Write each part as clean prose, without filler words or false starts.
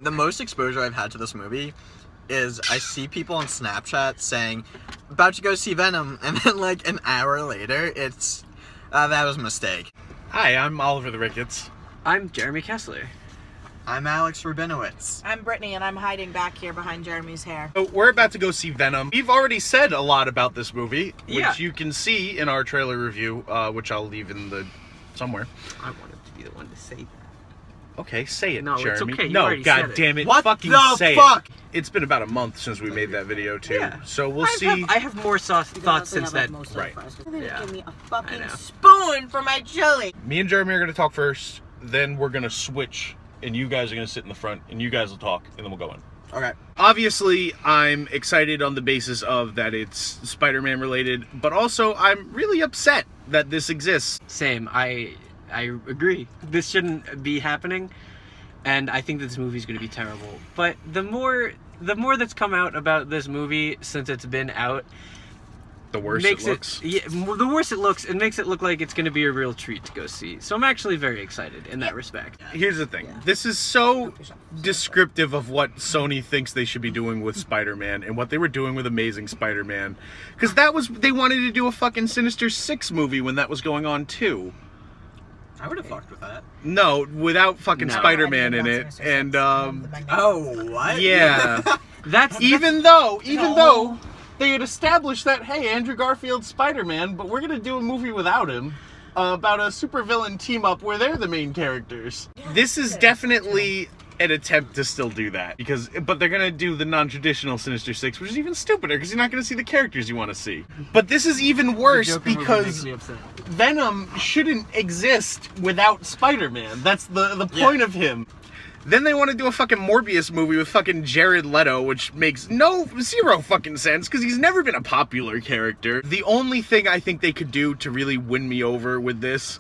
The most exposure I've had to this movie is I see people on Snapchat saying, about to go see Venom, and then like an hour later, it's, that was a mistake. Hi, I'm Oliver the Ricketts. I'm Jeremy Kessler. I'm Alex Rabinowitz. I'm Brittany, and I'm hiding back here behind Jeremy's hair. So we're about to go see Venom. We've already said a lot about this movie, which Yeah. you can see in our trailer review, which I'll leave in the somewhere. I wanted to be the one to say that. Okay, say it, No, it's Jeremy. okay, you No, already said god it. damn it. What fucking the say fuck? it. It's been about a month since we made that video, too. Yeah. So we'll see. I have more thoughts since then. Right. They're gonna Yeah. give me a I fucking know. spoon for my chili. Me and Jeremy are going to talk first, then we're going to switch, and you guys are going to sit in the front, and you guys will talk, and then we'll go in. Okay. Obviously, I'm excited on the basis of that it's Spider-Man related, but also I'm really upset that this exists. Same. I agree. This shouldn't be happening, and I think that this movie is going to be terrible. But the more that's come out about this movie since it's been out, The worse makes it looks. the worse it looks. It makes it look like it's going to be a real treat to go see. So I'm actually very excited in that respect. Here's the thing. This is so descriptive of what Sony thinks they should be doing with Spider-Man and what they were doing with Amazing Spider-Man. Because they wanted to do a fucking Sinister Six movie when that was going on too. I would have fucked with that. No, without fucking No. Spider-Man in it. And, Oh, what? yeah. That's even though they had established that, hey, Andrew Garfield's Spider-Man, but we're gonna do a movie without him about a supervillain team up where they're the main characters. This is definitely an attempt to still do that but they're gonna do the non-traditional Sinister Six, which is even stupider because you're not gonna see the characters you want to see. But this is even worse because Venom shouldn't exist without Spider-Man. That's the point of him. Then they want to do a fucking Morbius movie with fucking Jared Leto, which makes zero fucking sense, because he's never been a popular character. The only thing I think they could do to really win me over with this,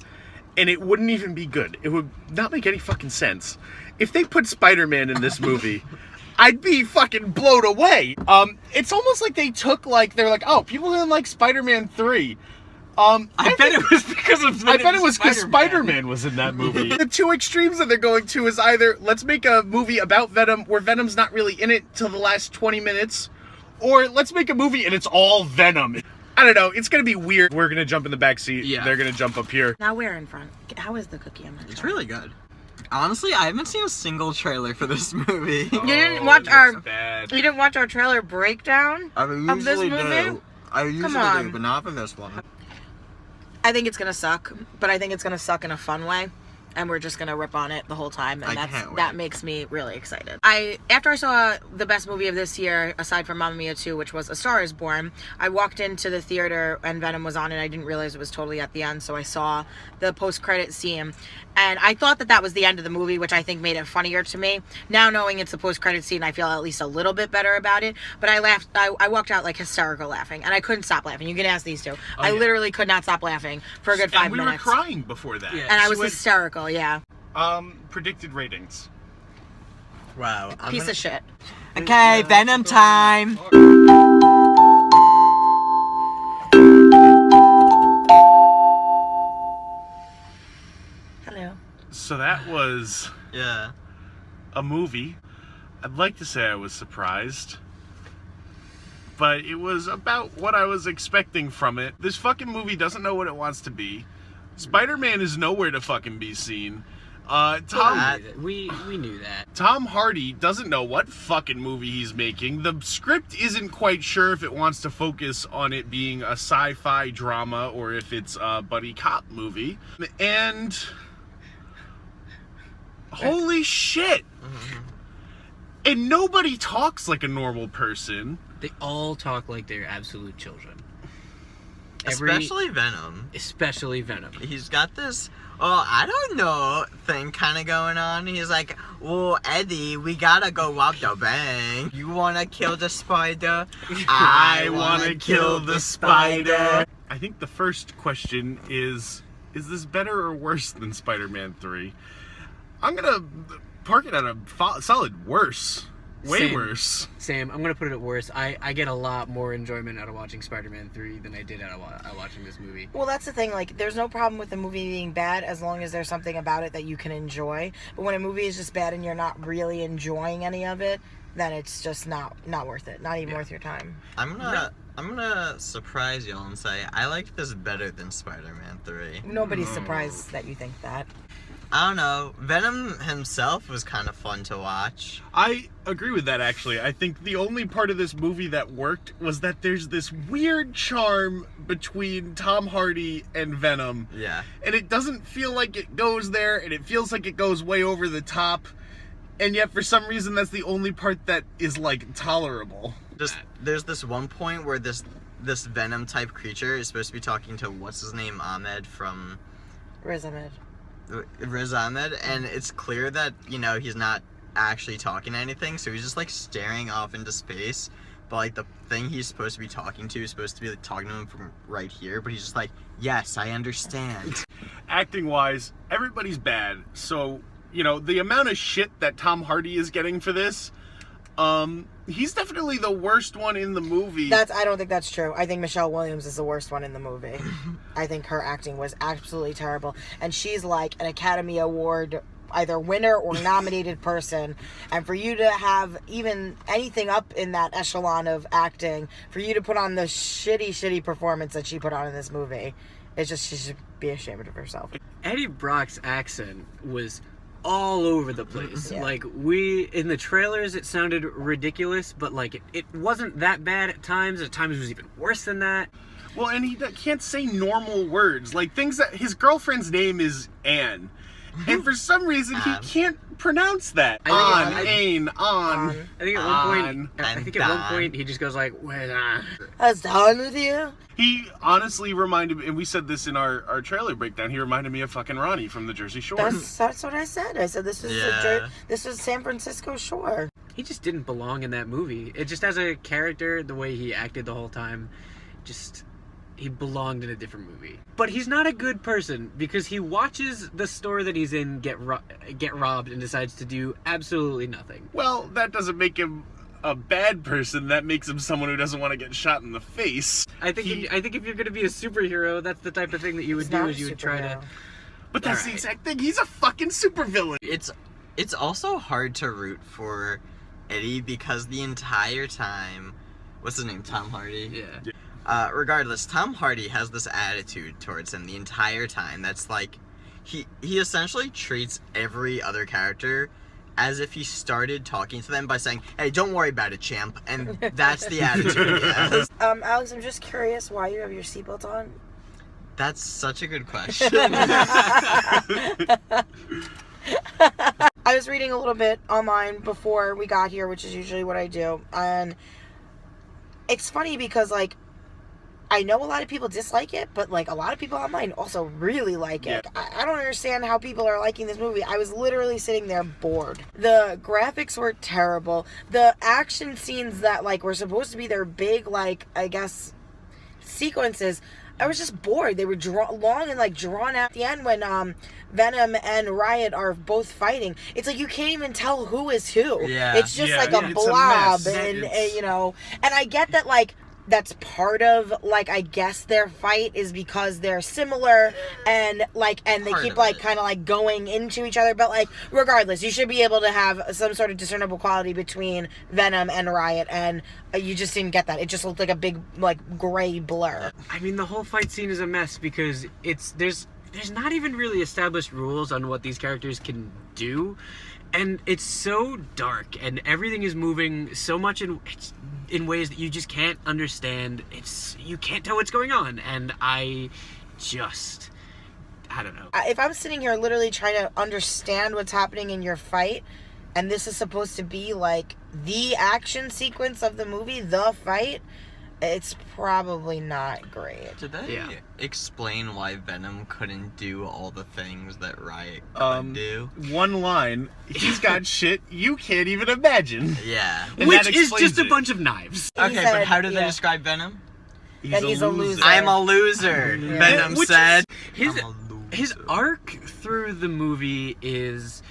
and it wouldn't even be good, it would not make any fucking sense. If they put Spider-Man in this movie, I'd be fucking blown away. It's almost like they took, they're like, oh, people didn't like Spider-Man 3. I bet it was because Spider-Man was in that movie. The two extremes that they're going to is either let's make a movie about Venom where Venom's not really in it till the last 20 minutes, or let's make a movie and it's all Venom. I don't know. It's gonna be weird. We're gonna jump in the back seat. Yeah. They're gonna jump up here. Now we're in front. How is the cookie? I'm gonna It's try. really good. Honestly, I haven't seen a single trailer for this movie. You didn't watch our. Bad. You didn't watch our trailer breakdown I of this usually movie. do. I usually on. do, but not for this one. I think it's gonna suck, but I think it's gonna suck in a fun way, and we're just gonna rip on it the whole time, and I can't wait. that makes me really excited. After I saw the best movie of this year, aside from Mamma Mia 2, which was A Star Is Born, I walked into the theater and Venom was on, and I didn't realize it was totally at the end, so I saw the post-credit scene, and I thought that was the end of the movie, which I think made it funnier to me. Now knowing it's the post-credit scene, I feel at least a little bit better about it, but I laughed. I walked out hysterical laughing, and I couldn't stop laughing. You can ask these two. I literally could not stop laughing for a good 5 And we minutes. were crying before that. Yeah. And I was hysterical, yeah. Predicted ratings. Wow. Piece of shit. Okay, Venom time. Hello. So that was Yeah. a movie. I'd like to say I was surprised, but it was about what I was expecting from it. This fucking movie doesn't know what it wants to be. Spider-Man is nowhere to fucking be seen. We knew that. Tom Hardy doesn't know what fucking movie he's making. The script isn't quite sure if it wants to focus on it being a sci-fi drama or if it's a buddy cop movie. And holy shit! And nobody talks like a normal person. They all talk like they're absolute children. Especially Venom. Especially Venom. He's got this, I don't know, thing kind of going on. He's like, well, Eddie, we gotta go rob the bank. You wanna kill the spider? I wanna kill the spider. I think the first question is this better or worse than Spider-Man 3? I'm gonna park it at a solid worse. Way Same. worse. Same. I'm gonna put it at worse. I get a lot more enjoyment out of watching Spider-Man 3 than I did out of watching this movie. Well, that's the thing. Like, there's no problem with the movie being bad as long as there's something about it that you can enjoy. But when a movie is just bad and you're not really enjoying any of it, then it's just not worth it. Not even worth your time. I'm gonna surprise y'all and say I liked this better than Spider-Man 3. Nobody's surprised that you think that. I don't know. Venom himself was kind of fun to watch. I agree with that, actually. I think the only part of this movie that worked was that there's this weird charm between Tom Hardy and Venom. Yeah. And it doesn't feel like it goes there, and it feels like it goes way over the top. And yet, for some reason, that's the only part that is, like, tolerable. There's this one point where this Venom type creature is supposed to be talking to what's his name, Ahmed from Riz Ahmed. Riz Ahmed, and it's clear that, you know, he's not actually talking anything, so he's just like staring off into space, but like the thing he's supposed to be talking to is supposed to be like talking to him from right here, but he's just like, yes, I understand. Acting wise, everybody's bad, so, you know, the amount of shit that Tom Hardy is getting for this, he's definitely the worst one in the movie. I don't think that's true. I think Michelle Williams is the worst one in the movie. I think her acting was absolutely terrible. And she's like an Academy Award either winner or nominated person. And for you to have even anything up in that echelon of acting, for you to put on the shitty performance that she put on in this movie, it's just, she should be ashamed of herself. Eddie Brock's accent was all over the place. Yeah. Like, in the trailers it sounded ridiculous, but like it wasn't that bad at times. At times it was even worse than that. Well, and he can't say normal words. Like, things that... His girlfriend's name is Anne. And for some reason, he can't pronounce that. I think at one point he just goes like, That's done with you? He honestly reminded me, and we said this in our trailer breakdown, he reminded me of fucking Ronnie from the Jersey Shore. That's what I said. I said this is this is San Francisco Shore. he just didn't belong in that movie. It just, as a character, the way he acted the whole time, just... he belonged in a different movie. But he's not a good person because he watches the store that he's in get robbed and decides to do absolutely nothing. Well, that doesn't make him a bad person. That makes him someone who doesn't want to get shot in the face. I think if you're going to be a superhero, that's the type of thing that you would do, is you would try to... But that's the exact thing. He's a fucking supervillain. It's also hard to root for Eddie because the entire time... What's his name? Tom Hardy? Yeah. Regardless, Tom Hardy has this attitude towards him the entire time that's like, he essentially treats every other character as if he started talking to them by saying, hey, don't worry about it, champ. And that's the attitude he has. Alex, I'm just curious why you have your seatbelt on. That's such a good question. I was reading a little bit online before we got here, which is usually what I do. And it's funny because, like, I know a lot of people dislike it, but, like, a lot of people online also really like it. Yeah. I don't understand how people are liking this movie. I was literally sitting there bored. The graphics were terrible. The action scenes that, like, were supposed to be their big, like, I guess, sequences, I was just bored. They were long and, like, drawn out. At the end, when Venom and Riot are both fighting, it's like you can't even tell who is who. Yeah. It's just like a it's blob, a mess. and you know. And I get that, like, that's part of, like, I guess their fight is because they're similar and, like, and they keep, like, kind of, like, going into each other. But, like, regardless, you should be able to have some sort of discernible quality between Venom and Riot, and you just didn't get that. It just looked like a big, like, gray blur. I mean, the whole fight scene is a mess because there's not even really established rules on what these characters can do. And it's so dark, and everything is moving so much in ways that you just can't understand. You can't tell what's going on, and I don't know. If I'm sitting here literally trying to understand what's happening in your fight, and this is supposed to be, like, the action sequence of the movie, the fight, it's probably not great. Did they explain why Venom couldn't do all the things that Riot could do? One line, he's got shit you can't even imagine. Yeah. And Which that is just explains a it. bunch of knives. Okay, said, but how did they describe Venom? That he's a loser. I'm a loser, Venom Which said. His I'm a loser. arc through the movie is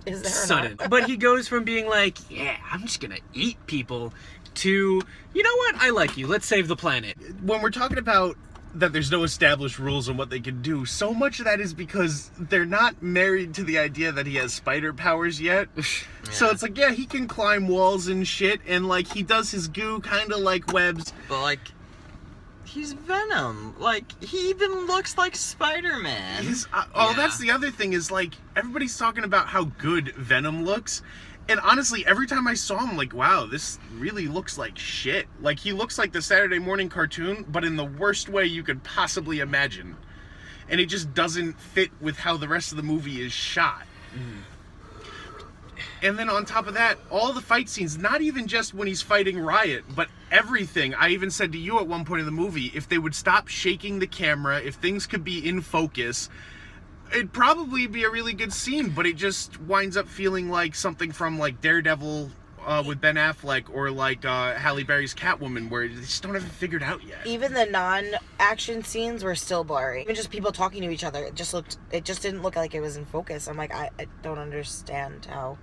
Is there or sudden. not? But he goes from being like, yeah, I'm just gonna eat people, to, you know what, I like you, let's save the planet. When we're talking about that there's no established rules on what they can do, so much of that is because they're not married to the idea that he has spider powers yet. So it's like, yeah, he can climb walls and shit, and like he does his goo kind of like webs. But like, he's Venom. Like, he even looks like Spider-Man. That's the other thing is like everybody's talking about how good Venom looks. And honestly, every time I saw him, like, wow, this really looks like shit. Like, he looks like the Saturday morning cartoon, but in the worst way you could possibly imagine. And it just doesn't fit with how the rest of the movie is shot. And then on top of that, all the fight scenes, not even just when he's fighting Riot, but everything. I even said to you at one point in the movie, if they would stop shaking the camera, if things could be in focus, it'd probably be a really good scene, but it just winds up feeling like something from like Daredevil with Ben Affleck, or like Halle Berry's Catwoman, where they just don't have it figured out yet. Even the non-action scenes were still blurry. Even just people talking to each other, it just didn't look like it was in focus. I'm like, I don't understand how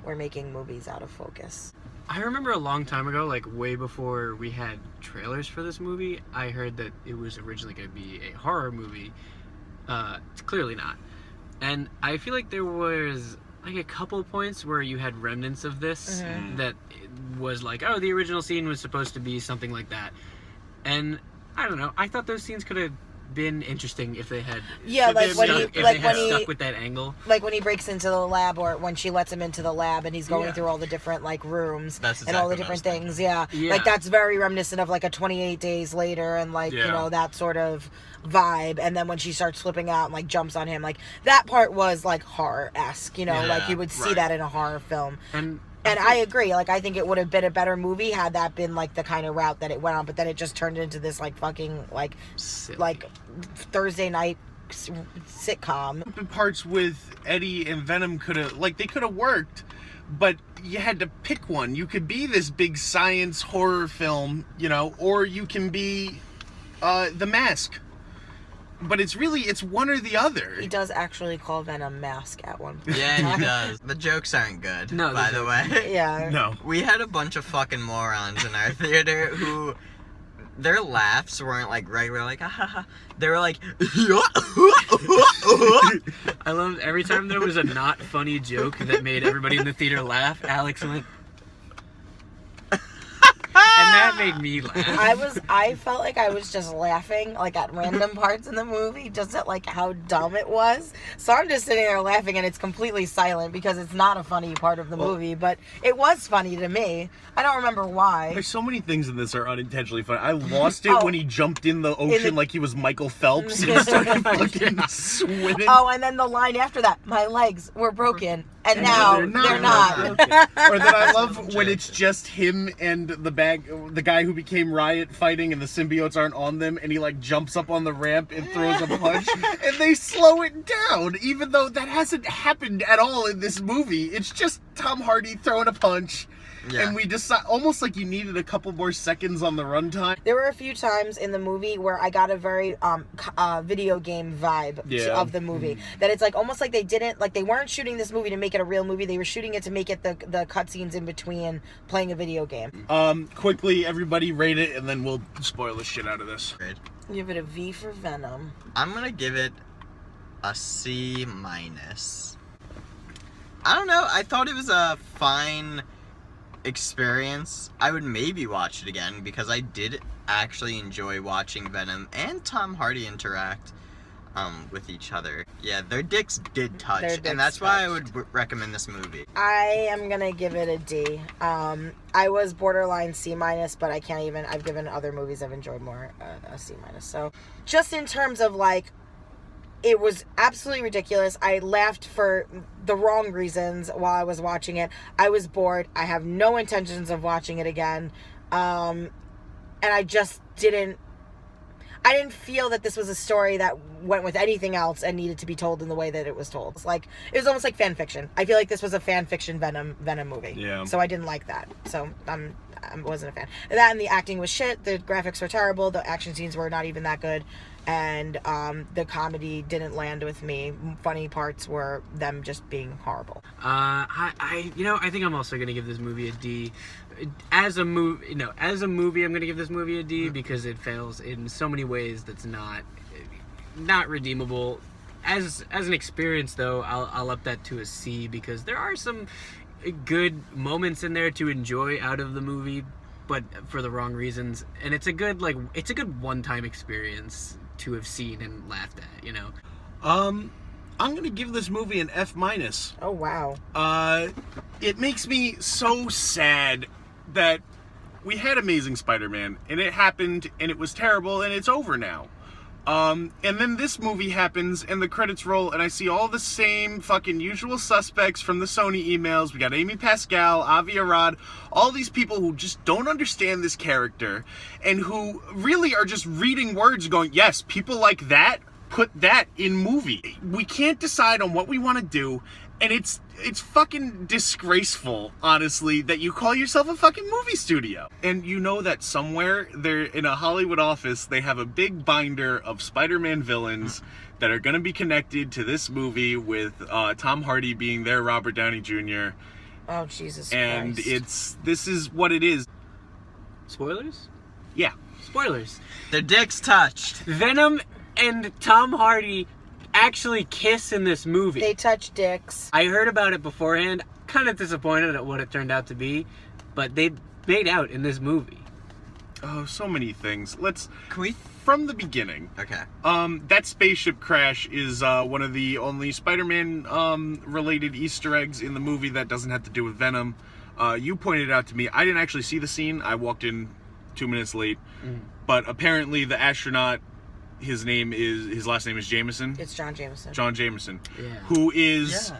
we're making movies out of focus. I remember a long time ago, like way before we had trailers for this movie, I heard that it was originally going to be a horror movie. It's clearly not. And I feel like there was like a couple points where you had remnants of this that was like, oh, the original scene was supposed to be something like that. And I don't know, I thought those scenes could have been interesting if they had stuck with that angle. Like when he breaks into the lab, or when she lets him into the lab and he's going through all the different like rooms and all the different things. Yeah. Like that's very reminiscent of like a 28 Days Later and like, you know, that sort of vibe. And then when she starts flipping out and like jumps on him, like that part was like horror-esque, you know, like you would see that in a horror film. And I agree. Like, I think it would have been a better movie had that been, like, the kind of route that it went on. But then it just turned into this, like, fucking, like, like Thursday night sitcom. The parts with Eddie and Venom could have worked, but you had to pick one. You could be this big science horror film, you know, or you can be The Mask. But it's one or the other. He does actually call Venom Mask at one point. Yeah, he does. The jokes aren't good, by the way. Yeah. No. We had a bunch of fucking morons in our theater who, their laughs weren't like regular, like, ah, ha, ha. They were like, I loved every time there was a not funny joke that made everybody in the theater laugh, Alex went, and that made me laugh. I felt like I was just laughing, like, at random parts in the movie, just at, like, how dumb it was. So I'm just sitting there laughing, and it's completely silent, because it's not a funny part of the movie, but it was funny to me. I don't remember why. There's so many things in this that are unintentionally funny. I lost it when he jumped in the ocean like he was Michael Phelps and started fucking swimming. Oh, and then the line after that, my legs were broken, and now they're not. Or that I love when it's just him and the guy who became Riot fighting, and the symbiotes aren't on them, and he like jumps up on the ramp and throws a punch, and they slow it down, even though that hasn't happened at all in this movie. It's just Tom Hardy throwing a punch. Yeah. And we decide almost like you needed a couple more seconds on the runtime. There were a few times in the movie where I got a very video game vibe of the movie. That it's like almost like they weren't shooting this movie to make it a real movie. They were shooting it to make it the cutscenes in between playing a video game. Quickly, everybody rate it, and then we'll spoil the shit out of this. Great. Give it a V for Venom. I'm gonna give it a C-. I don't know. I thought it was a fine experience. I would maybe watch it again because I did actually enjoy watching Venom and Tom Hardy interact with each other. Yeah, their dicks did touch, and that's why I would recommend this movie. I am gonna give it a D. I was borderline C-, but I can't even. I've given other movies I've enjoyed more a C-. So, just in terms of like, it was absolutely ridiculous. I laughed for the wrong reasons while I was watching it. I was bored. I have no intentions of watching it again. And I just didn't feel that this was a story that went with anything else and needed to be told in the way that it was told. It was almost like fan fiction. I feel like this was a fan fiction Venom movie. Yeah. So I didn't like that. So I wasn't a fan. That and the acting was shit. The graphics were terrible. The action scenes were not even that good. and the comedy didn't land with me. Funny parts were them just being horrible. I think I'm also gonna give this movie a D. As a movie, I'm gonna give this movie a D because it fails in so many ways that's not redeemable. As an experience, though, I'll up that to a C because there are some good moments in there to enjoy out of the movie, but for the wrong reasons. And it's a good one-time experience to have seen and laughed at. I'm gonna give this movie an F-. Oh wow. It makes me so sad that we had Amazing Spider-Man and it happened and it was terrible and it's over now. And then this movie happens and the credits roll and I see all the same fucking usual suspects from the Sony emails. We got Amy Pascal, Avi Arad, all these people who just don't understand this character and who really are just reading words going, yes, people like that, put that in movie. We can't decide on what we want to do, and it's fucking disgraceful, honestly, that you call yourself a fucking movie studio. And you know that somewhere there in a Hollywood office, they have a big binder of Spider-Man villains that are going to be connected to this movie with Tom Hardy being their Robert Downey Jr. Oh, Jesus And Christ. this is what it is. Spoilers? Yeah. Spoilers. Their dicks touched. Venom and Tom Hardy actually kiss in this movie. They touch dicks. I heard about it beforehand. Kind of disappointed at what it turned out to be, but they made out in this movie. Oh, so many things. Can we? From the beginning. Okay. That spaceship crash is one of the only Spider-Man related Easter eggs in the movie that doesn't have to do with Venom. You pointed it out to me. I didn't actually see the scene. I walked in 2 minutes late. But apparently the astronaut, his last name is Jameson. It's John Jameson. John Jameson. Yeah. Who is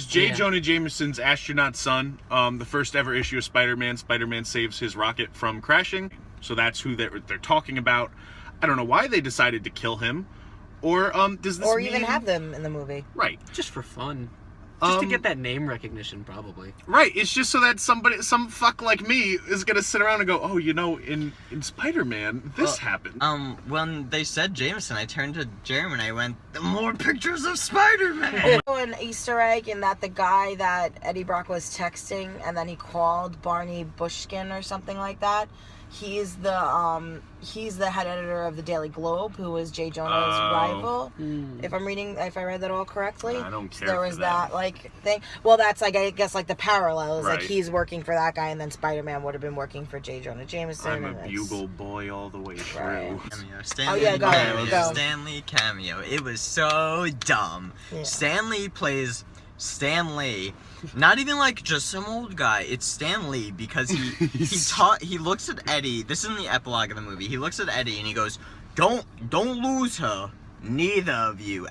J. Yeah. Jonah Jameson's astronaut son. The first ever issue of Spider-Man. Spider-Man saves his rocket from crashing. So that's who they're talking about. I don't know why they decided to kill him. Or does this even have them in the movie. Right. Just for fun. Just to get that name recognition, probably. Right, it's just so that some fuck like me is gonna sit around and go, oh, in Spider-Man, this happened. When they said Jameson, I turned to Jeremy and I went, more pictures of Spider-Man! An Easter egg in that the guy that Eddie Brock was texting and then he called Barney Bushkin or something like that. He's the head editor of the Daily Globe, who is Jay Jonah's rival. If I read that all correctly. I don't care. So there was that thing. Well, that's I guess the parallel is Right. he's working for that guy, and then Spider-Man would have been working for J. Jonah Jameson. I'm a and Bugle boy all the way through. Right. Cameo. Stanley yeah, go ahead, cameo. go. Stanley cameo. It was so dumb. Yeah. Stanley plays Stanley. Not even just some old guy. It's Stan Lee because he looks at Eddie. This is in the epilogue of the movie. He looks at Eddie and he goes, "Don't lose her, neither of you,"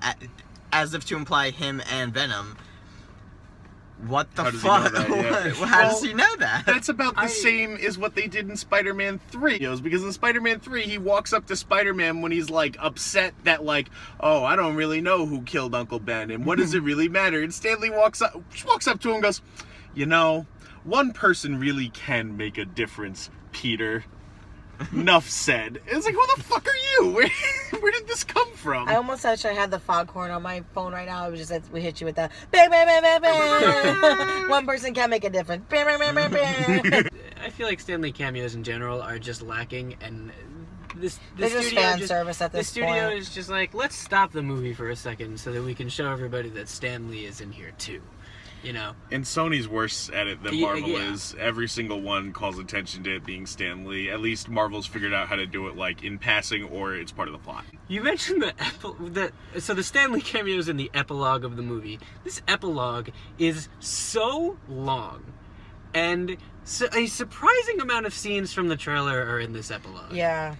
as if to imply him and Venom. What the How does he know fuck? that? Yeah. How does he know that? That's about the same as what they did in Spider-Man 3. Because in Spider-Man 3, he walks up to Spider-Man when he's upset that oh, I don't really know who killed Uncle Ben, and what does it really matter? And Stanley walks up to him and goes, one person really can make a difference, Peter. Enough said. It's who the fuck are you? Where did this come from? I almost wish I had the foghorn on my phone right now. I was just we hit you with the bang bang bang bang bang. One person can make a difference. Bang bang bang bang bang. I feel like Stanley cameos in general are just lacking, and the They're just studio fan service at this The studio point. is just let's stop the movie for a second so that we can show everybody that Stan Lee is in here too. And Sony's worse at it than Yeah, Marvel yeah. is. Every single one calls attention to it being Stan Lee. At least Marvel's figured out how to do it in passing, or it's part of the plot. You mentioned so the Stan Lee cameos in the epilogue of the movie. This epilogue is so long, and a surprising amount of scenes from the trailer are in this epilogue. Yeah.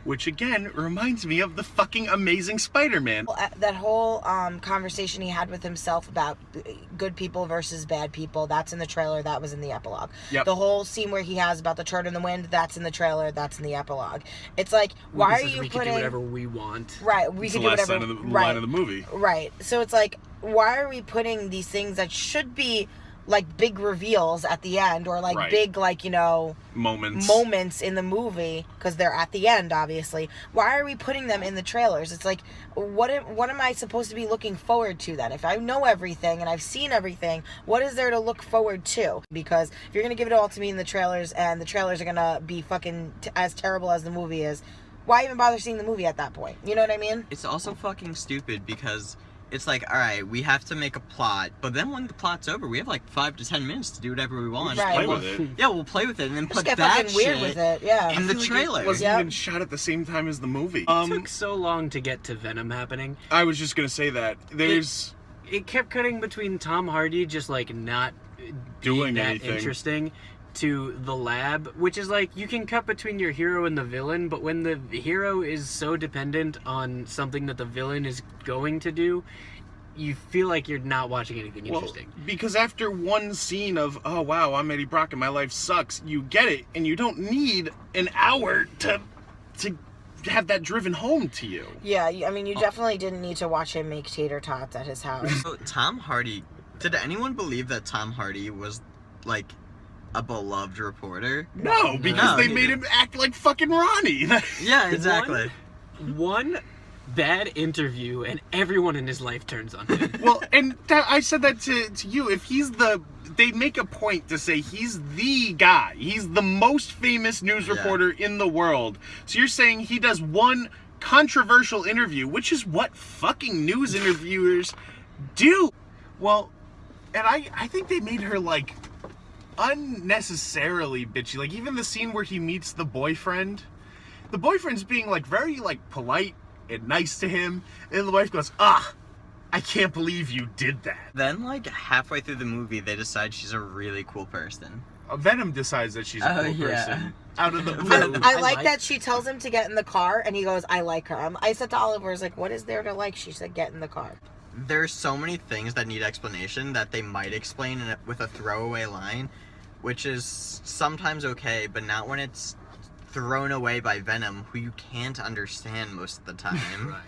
Which again reminds me of the fucking Amazing Spider-Man. That whole conversation he had with himself about good people versus bad people, that's in the trailer, that was in the epilogue. Yep. The whole scene where he has about the turd in the wind, that's in the trailer, that's in the epilogue. It's why are you we putting... can do whatever we want. Right, we It's can the do last whatever... line of the movie. Right. So it's why are we putting these things that should be like big reveals at the end, or like Right. big, like, you know, moments in the movie, because they're at the end, obviously. Why are we putting them in the trailers? It's like, what am I supposed to be looking forward to then? If I know everything and I've seen everything, what is there to look forward to? Because if you're gonna give it all to me in the trailers, and the trailers are gonna be fucking as terrible as the movie is, why even bother seeing the movie at that point? You know what I mean? It's also fucking stupid because it's like, all right, we have to make a plot, but then when the plot's over, we have like 5 to 10 minutes to do whatever we want. Right. Play And with we'll- it. Yeah, we'll play with it and then Just put get that fucking weird shit with it, yeah. in the I feel like trailer. It wasn't Yep. even shot at the same time as the movie. It took so long to get to Venom happening. I was just gonna say that there's It kept cutting between Tom Hardy just like not Doing being that anything. interesting to the lab, which is like you can cut between your hero and the villain, but when the hero is so dependent on something that the villain is going to do, you feel like you're not watching anything interesting. because after one scene of, oh wow, I'm Eddie Brock and my life sucks, you get it, and you don't need an hour to have that driven home to you. Yeah, I mean, you definitely didn't need to watch him make tater tots at his house. So Tom Hardy, did anyone believe that Tom Hardy was like a beloved reporter? No, because No, they he made didn't. him act like fucking Ronnie. Yeah, exactly. One bad interview and everyone in his life turns on him. Well, and I said that to you. If he's they make a point to say he's the guy. He's the most famous news Yeah. reporter in the world. So you're saying he does one controversial interview, which is what fucking news interviewers do. Well, and I think they made her like unnecessarily bitchy. Like even the scene where he meets the boyfriend's being like very like polite and nice to him, and the wife goes, I can't believe you did that. Then like halfway through the movie, they decide she's a really cool person. Venom decides that she's a Oh, cool yeah. person out of the blue. I I like like- that she tells him to get in the car, and he goes, I like her. I said to Oliver, I was like, what is there to like? She said, get in the car. There's so many things that need explanation that they might explain with a throwaway line, which is sometimes okay, but not when it's thrown away by Venom, who you can't understand most of the time. Right.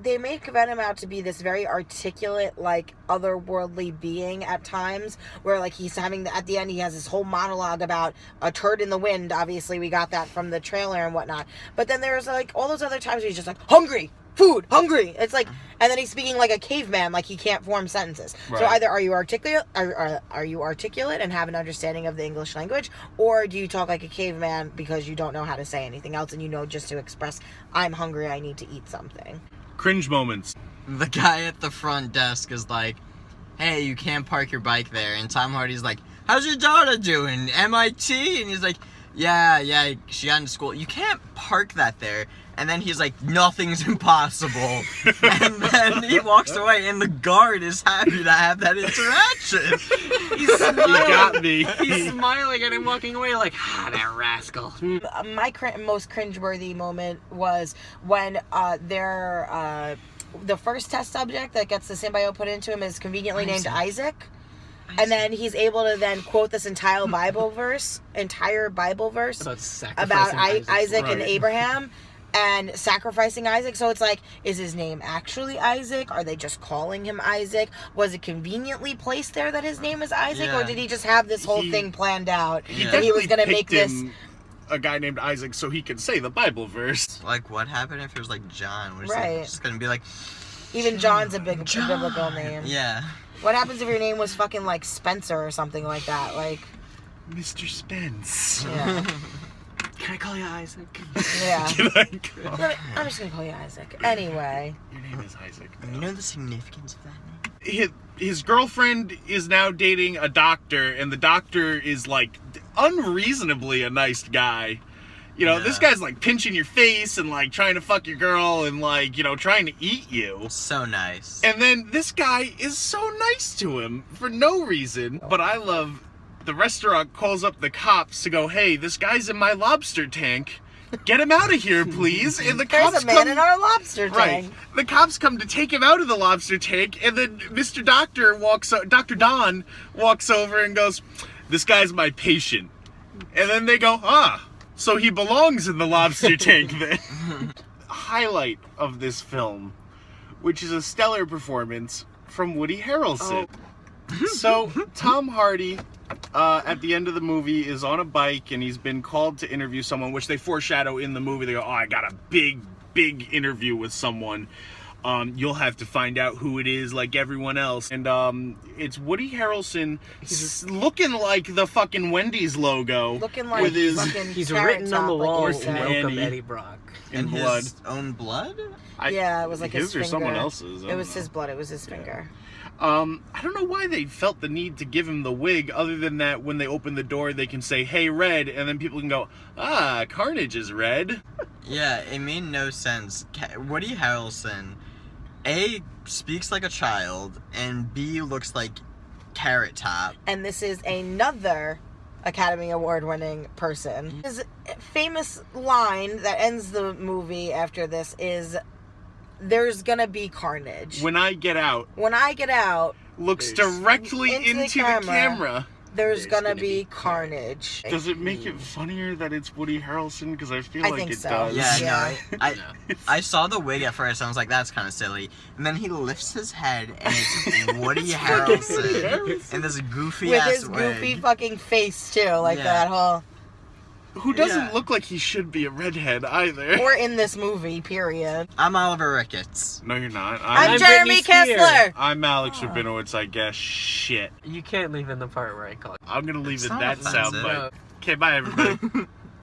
They make Venom out to be this very articulate, like, otherworldly being at times, where, like, he's having, at the end, he has this whole monologue about a turd in the wind. Obviously, we got that from the trailer and whatnot. But then there's, like, all those other times where he's just like, hungry! Food! Hungry! It's like, and then he's speaking like a caveman, like he can't form sentences. So Right. either are you articulate and have an understanding of the English language, or do you talk like a caveman because you don't know how to say anything else and you know just to express, I'm hungry, I need to eat something. Cringe moments. The guy at the front desk is like, hey, you can't park your bike there. And Tom Hardy's like, how's your daughter doing? MIT? And he's like, yeah, she got into school. You can't park that there. And then he's like, nothing's impossible. And then he walks away, and the guard is happy to have that interaction. He's smiling. You got me. He's smiling at him walking away like, that rascal. My most cringeworthy moment was when the first test subject that gets the symbiote put into him is conveniently named Isaac. And then he's able to then quote this entire Bible verse About sacrificing about Isaac and Right. Abraham and sacrificing Isaac. So it's like, is his name actually Isaac? Are they just calling him Isaac? Was it conveniently placed there that his name is Isaac? Yeah. Or did he just have this whole He- thing planned out? Yeah. And he was going to make Picked this... him a guy named Isaac so he could say the Bible verse. Like, what happened if it was like John? We're just, Right. just gonna be like, Even John's a big biblical name. yeah. What happens if your name was fucking like Spencer or something like that? Like, Mr. Spence. yeah. Can I call you Isaac? Yeah. Can I call- I'm just going to call you Isaac. Anyway. Your name is Isaac. You know the significance of that name? His girlfriend is now dating a doctor, and the doctor is like unreasonably a nice guy. You know, this Yeah. guy's like pinching your face and like trying to fuck your girl and like, you know, trying to eat you. So nice. And then this guy is so nice to him for no reason. But I love the restaurant calls up the cops to go, hey, this guy's in my lobster tank. Get him out of here, please. And the There's cops a man come in our lobster Right. tank. The cops come to take him out of the lobster tank, and then Mr. Doctor Dr. Don walks over and goes, this guy's my patient. And then they go, so he belongs in the lobster tank then. Highlight of this film, which is a stellar performance from Woody Harrelson. So Tom Hardy, at the end of the movie, is on a bike and he's been called to interview someone, which they foreshadow in the movie. They go, "Oh, I got a big interview with someone. You'll have to find out who it is, like everyone else." And it's Woody Harrelson. He's looking like the fucking Wendy's logo. Looking like with his fucking He's Carrot written on the Top, like wall, you said. "Welcome Annie. Eddie Brock." in his blood. own blood? Yeah, it was like his his or finger. someone else's. I It don't was know. his blood. It was his finger. I don't know why they felt the need to give him the wig, other than that when they open the door they can say, "Hey, Red," and then people can go, "Ah, Carnage is red." Yeah, it made no sense. Woody Harrelson, A, speaks like a child, and B, looks like Carrot Top. And this is another Academy Award winning person. His famous line that ends the movie after this is, "There's gonna be carnage. When I get out, When I get out, looks directly Into into the the camera. camera. there's gonna be carnage." Does it make it funnier that it's Woody Harrelson? Because I feel I like think it so. does. Yeah, Yeah. no, I saw the wig at first, and I was like, that's kind of silly. And then he lifts his head, and it's Woody Harrelson in this goofy With ass his goofy wig. fucking face too, like Yeah. that whole. Who doesn't Yeah. look like he should be a redhead either. Or in this movie, period. I'm Oliver Ricketts. No, you're not. I'm I'm Jeremy Britney Spears. Kessler. I'm Alex Rabinowitz, I guess. Shit. You can't leave in the part where I call it. I'm gonna leave It's it not that offensive. soundbite. Okay, bye everybody.